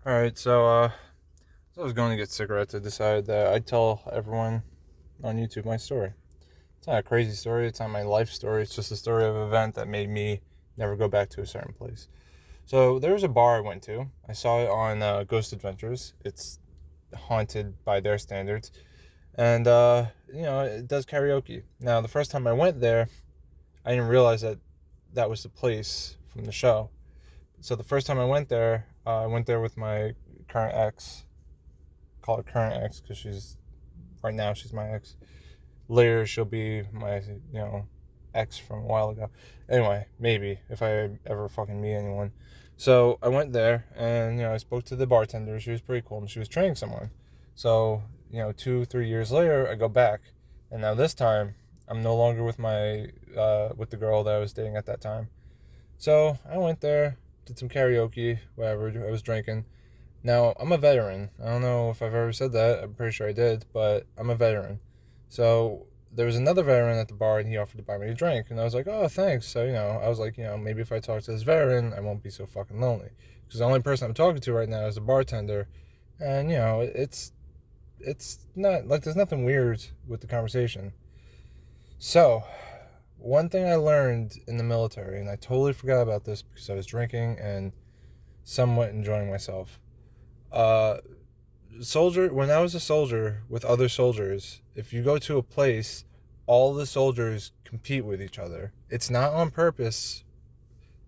Alright, so as I was going to get cigarettes, I decided that I'd tell everyone on YouTube my story. It's not a crazy story, it's not my life story, it's just a story of an event that made me never go back to a certain place. So there was a bar I went to. I saw it on Ghost Adventures. It's haunted by their standards. And, it does karaoke. Now, the first time I went there, I didn't realize that that was the place from the show. So the first time I went there with my current ex. Call her current ex because right now she's my ex. Later she'll be my ex from a while ago. Anyway, maybe if I ever fucking meet anyone. So I went there and I spoke to the bartender. She was pretty cool and she was training someone. So 2-3 years later I go back, and now this time I'm no longer with my with the girl that I was dating at that time. So I went there, did some karaoke, whatever. I was drinking. Now, I'm a veteran. I don't know if I've ever said that. I'm pretty sure I did, but I'm a veteran. So there was another veteran at the bar, and he offered to buy me a drink. And I was like, oh, thanks. So, I was like, maybe if I talk to this veteran, I won't be so fucking lonely. Because the only person I'm talking to right now is the bartender. And, it's not, like, there's nothing weird with the conversation. So, one thing I learned in the military, and I totally forgot about this because I was drinking and somewhat enjoying myself. Uh, when I was a soldier with other soldiers, if you go to a place, all the soldiers compete with each other. It's not on purpose.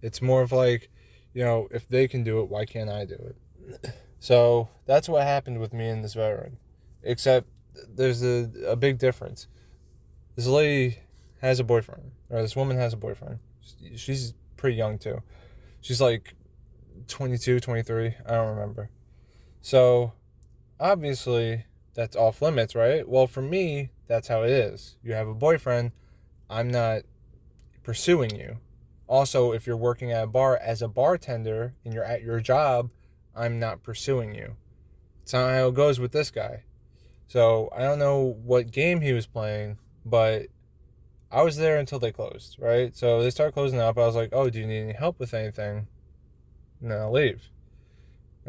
It's more of like, if they can do it, why can't I do it? So that's what happened with me and this veteran. Except there's a big difference. This lady has a boyfriend, or this woman has a boyfriend. She's pretty young too. She's like 22, 23. I don't remember. So obviously that's off limits, right? Well, for me, that's how it is. You have a boyfriend, I'm not pursuing you. Also, if you're working at a bar as a bartender and you're at your job, I'm not pursuing you. It's not how it goes with this guy. So I don't know what game he was playing, but I was there until they closed, right? So they started closing up. I was like, oh, do you need any help with anything? And then I'll leave.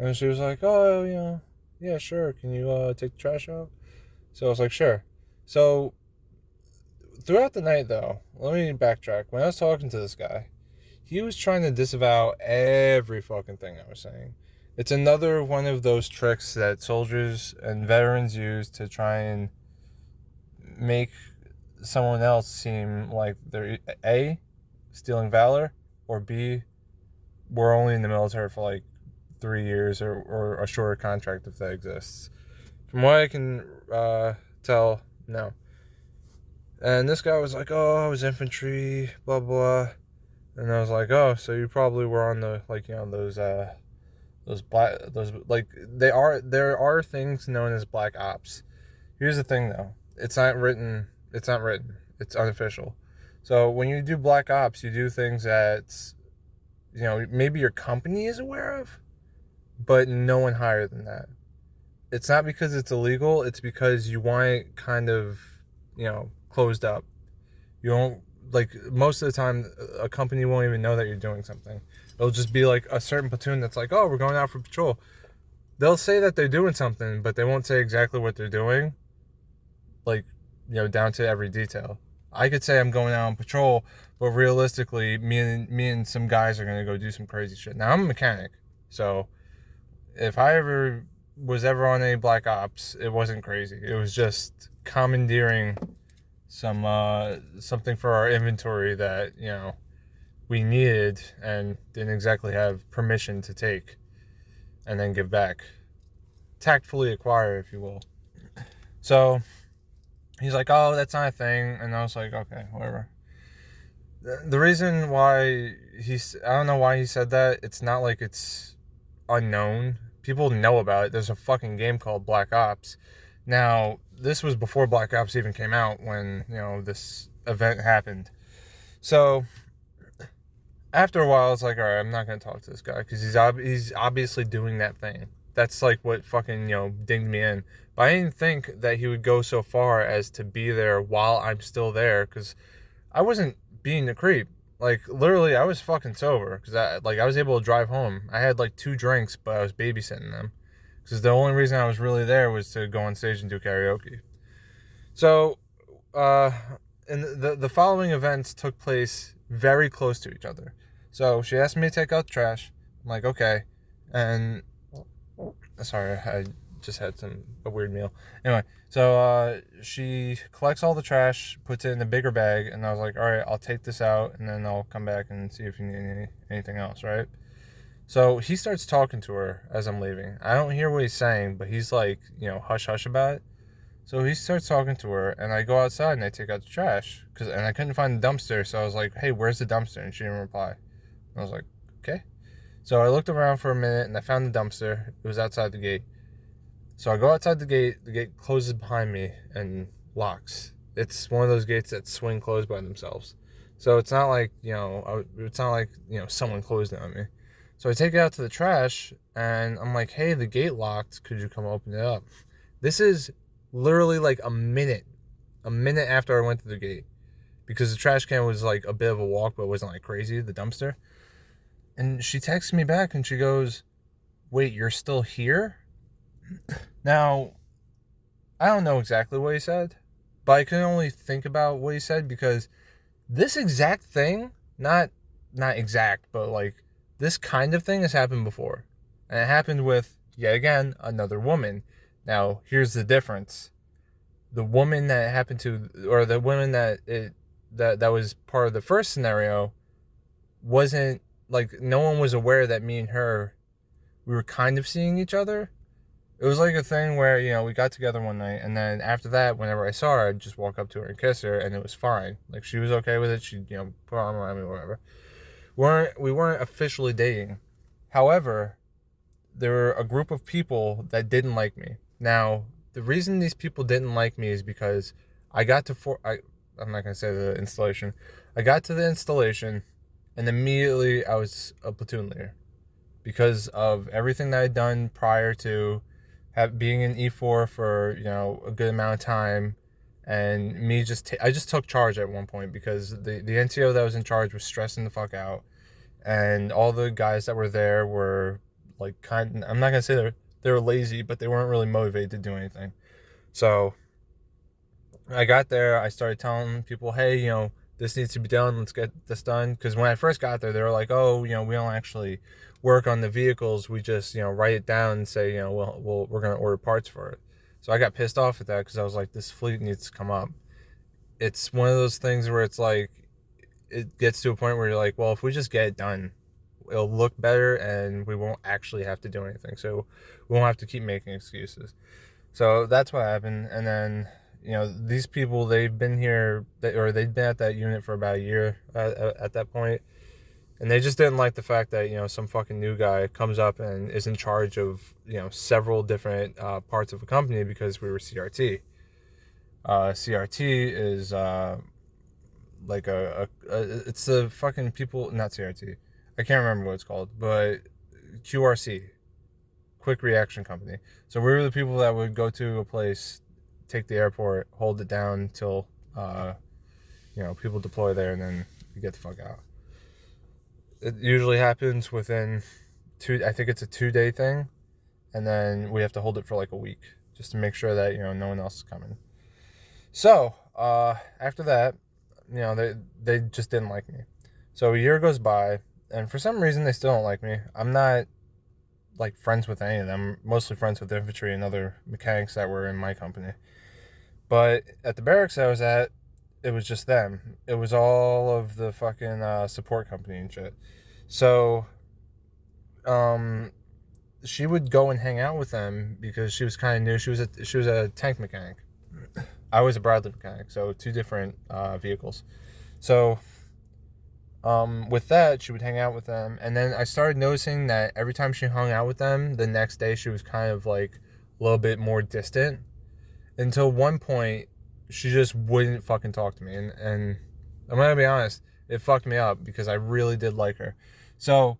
And she was like, oh, yeah, sure. Can you take the trash out? So I was like, sure. So throughout the night, though, let me backtrack. When I was talking to this guy, he was trying to disavow every fucking thing I was saying. It's another one of those tricks that soldiers and veterans use to try and make someone else seem like they're A, stealing valor, or B, we're only in the military for like 3 years or a shorter contract if that exists. From what I can tell, no. And this guy was like, oh, I was infantry, blah, blah. And I was like, oh, so you probably were on the, those black, those, like, there are things known as black ops. Here's the thing, though. It's not written. It's unofficial. So when you do black ops, you do things that, maybe your company is aware of, but no one higher than that. It's not because it's illegal. It's because you want it kind of, closed up. You don't, like, most of the time, a company won't even know that you're doing something. It'll just be like a certain platoon that's like, oh, we're going out for patrol. They'll say that they're doing something, but they won't say exactly what they're doing, like, down to every detail. I could say I'm going out on patrol, but realistically, me and some guys are going to go do some crazy shit. Now, I'm a mechanic, so if I was ever on any black ops, it wasn't crazy. It was just commandeering something for our inventory that we needed and didn't exactly have permission to take and then give back, tactfully acquire, if you will. So he's like, oh, that's not a thing, and I was like, okay, whatever. The reason why I don't know why he said that. It's not like it's unknown. People know about it. There's a fucking game called Black Ops. Now, this was before Black Ops even came out when, this event happened. So, after a while, it's like, all right, I'm not going to talk to this guy because he's obviously doing that thing. That's like what fucking, dinged me in. But I didn't think that he would go so far as to be there while I'm still there because I wasn't being a creep. Like, literally, I was fucking sober because I was able to drive home. I had like 2 drinks, but I was babysitting them because the only reason I was really there was to go on stage and do karaoke. So, uh, and the following events took place very close to each other. So she asked me to take out the trash. I'm like, okay. And sorry, I just had a weird meal. Anyway, so she collects all the trash, puts it in a bigger bag, and I was like, all right, I'll take this out, and then I'll come back and see if you need anything else, right? So he starts talking to her as I'm leaving. I don't hear what he's saying, but he's like, hush hush about it. So he starts talking to her, and I go outside and I take out the trash, and I couldn't find the dumpster, so I was like, hey, where's the dumpster? And she didn't reply. I was like, okay. So I looked around for a minute, and I found the dumpster. It was outside the gate. So I go outside the gate closes behind me and locks. It's one of those gates that swing closed by themselves. So it's not like, someone closed it on me. So I take it out to the trash, and I'm like, hey, the gate locked. Could you come open it up? This is literally like a minute after I went to the gate, because the trash can was like a bit of a walk, but it wasn't like crazy, the dumpster. And she texts me back and she goes, wait, you're still here? Now, I don't know exactly what he said, but I can only think about what he said, because this exact thing, not exact, but like this kind of thing has happened before. And it happened with, yet again, another woman. Now, here's the difference. The woman that it happened to, or the woman that was part of the first scenario, wasn't, like, no one was aware that me and her, we were kind of seeing each other. It was like a thing where, we got together one night, and then after that, whenever I saw her, I'd just walk up to her and kiss her, and it was fine. Like, she was okay with it. She'd, put her arm around me or whatever. We weren't officially dating. However, there were a group of people that didn't like me. Now, the reason these people didn't like me is because I'm not going to say the installation. I got to the installation, and immediately I was a platoon leader, because of everything that I'd done prior to being in E4 for, a good amount of time. And me I just took charge at one point, because the NCO that was in charge was stressing the fuck out. And all the guys that were there were like I'm not going to say they were lazy, but they weren't really motivated to do anything. So I got there, I started telling people, hey, this needs to be done, let's get this done. Because when I first got there, they were like, oh, we don't actually work on the vehicles, we just, write it down and say, we're going to order parts for it. So I got pissed off at that, because I was like, this fleet needs to come up. It's one of those things where it's like, it gets to a point where you're like, well, if we just get it done, it'll look better, and we won't actually have to do anything. So we won't have to keep making excuses. So that's what happened. And then, these people, they've been here, they'd been at that unit for about a year at that point. And they just didn't like the fact that, some fucking new guy comes up and is in charge of, several different parts of a company, because we were CRT. CRT is like it's the fucking people, not CRT. I can't remember what it's called, but QRC, Quick Reaction Company. So we were the people that would go to a place, take the airport, hold it down till, people deploy there, and then we get the fuck out. It usually happens within I think it's a 2-day thing, and then we have to hold it for like a week, just to make sure that, no one else is coming. So, after that, they just didn't like me. So a year goes by, and for some reason they still don't like me. I'm not like friends with any of them. I'm mostly friends with infantry and other mechanics that were in my company. But at the barracks I was at, it was just them. It was all of the fucking support company and shit. So, she would go and hang out with them, because she was kind of new. She was a tank mechanic. I was a Bradley mechanic, so 2 different vehicles. So, with that, she would hang out with them, and then I started noticing that every time she hung out with them, the next day she was kind of like a little bit more distant, until one point she just wouldn't fucking talk to me, and I'm gonna be honest, it fucked me up, because I really did like her. So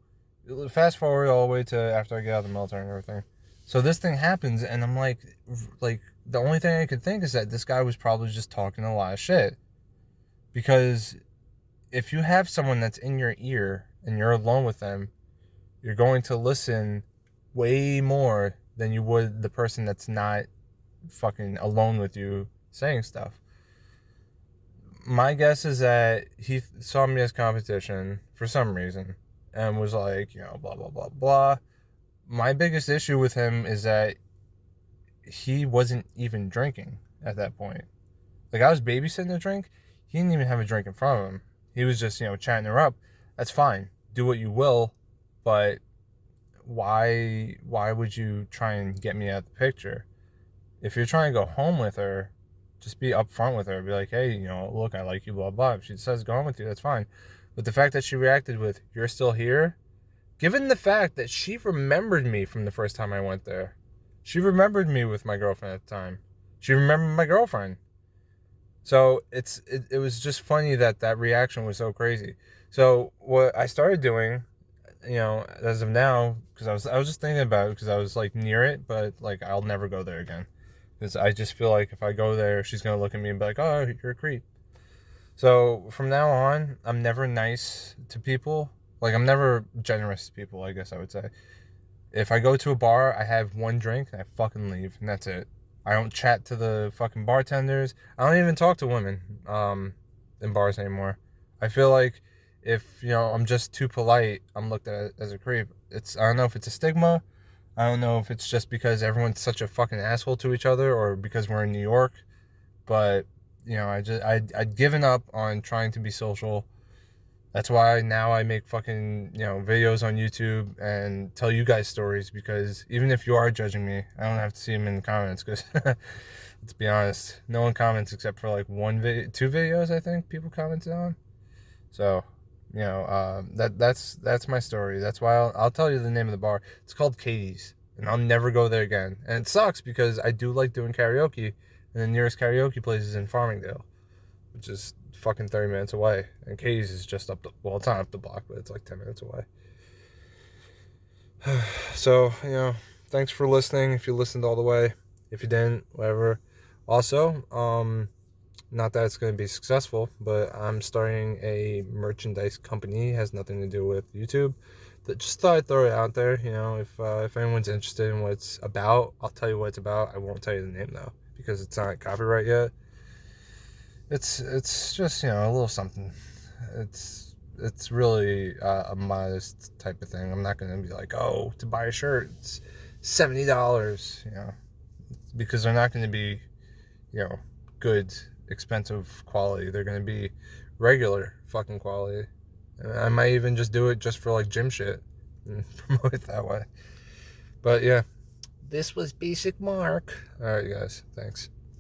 fast forward all the way to after I get out of the military and everything. So this thing happens, and I'm like the only thing I could think is that this guy was probably just talking a lot of shit, because if you have someone that's in your ear and you're alone with them, you're going to listen way more than you would the person that's not fucking alone with you saying stuff. My guess is that he saw me as competition for some reason and was like, blah, blah, blah, blah. My biggest issue with him is that he wasn't even drinking at that point. Like, I was babysitting the drink. He didn't even have a drink in front of him. He was just, chatting her up. That's fine. Do what you will, but why would you try and get me out of the picture? If you're trying to go home with her, just be upfront with her. Be like, hey, look, I like you, blah, blah. If she says go home with you, that's fine. But the fact that she reacted with, you're still here, given the fact that she remembered me from the first time I went there. She remembered me with my girlfriend at the time. She remembered my girlfriend. So it was just funny that reaction was so crazy. So what I started doing, as of now, because I was just thinking about it because I was like near it, but like I'll never go there again. Because I just feel like if I go there, she's going to look at me and be like, oh, you're a creep. So from now on, I'm never nice to people. Like, I'm never generous to people, I guess I would say. If I go to a bar, I have one drink, and I fucking leave, and that's it. I don't chat to the fucking bartenders. I don't even talk to women in bars anymore. I feel like if, I'm just too polite, I'm looked at as a creep. I don't know if it's a stigma. I don't know if it's just because everyone's such a fucking asshole to each other or because we're in New York. But, I'd given up on trying to be social. That's why now I make fucking, videos on YouTube and tell you guys stories, because even if you are judging me, I don't have to see them in the comments, because let's be honest, no one comments except for like two videos I think people commented on. So, that's my story. That's why I'll tell you the name of the bar. It's called Katie's, and I'll never go there again. And it sucks because I do like doing karaoke, and the nearest karaoke place is in Farmingdale, which is fucking 30 minutes away. And Katie's is just it's not up the block, but it's like 10 minutes away. So, thanks for listening. If you listened all the way, if you didn't, whatever. Also, not that it's going to be successful, but I'm starting a merchandise company. It has nothing to do with YouTube. Just thought I'd throw it out there. If anyone's interested in what it's about, I'll tell you what it's about. I won't tell you the name though, because it's not copyright yet. It's just, a little something. It's really a modest type of thing. I'm not going to be like, oh, to buy a shirt, it's $70, because they're not going to be, good, expensive quality. They're going to be regular fucking quality. And I might even just do it just for like gym shit and promote it that way. But yeah, this was Basic Mark. All right, guys, thanks.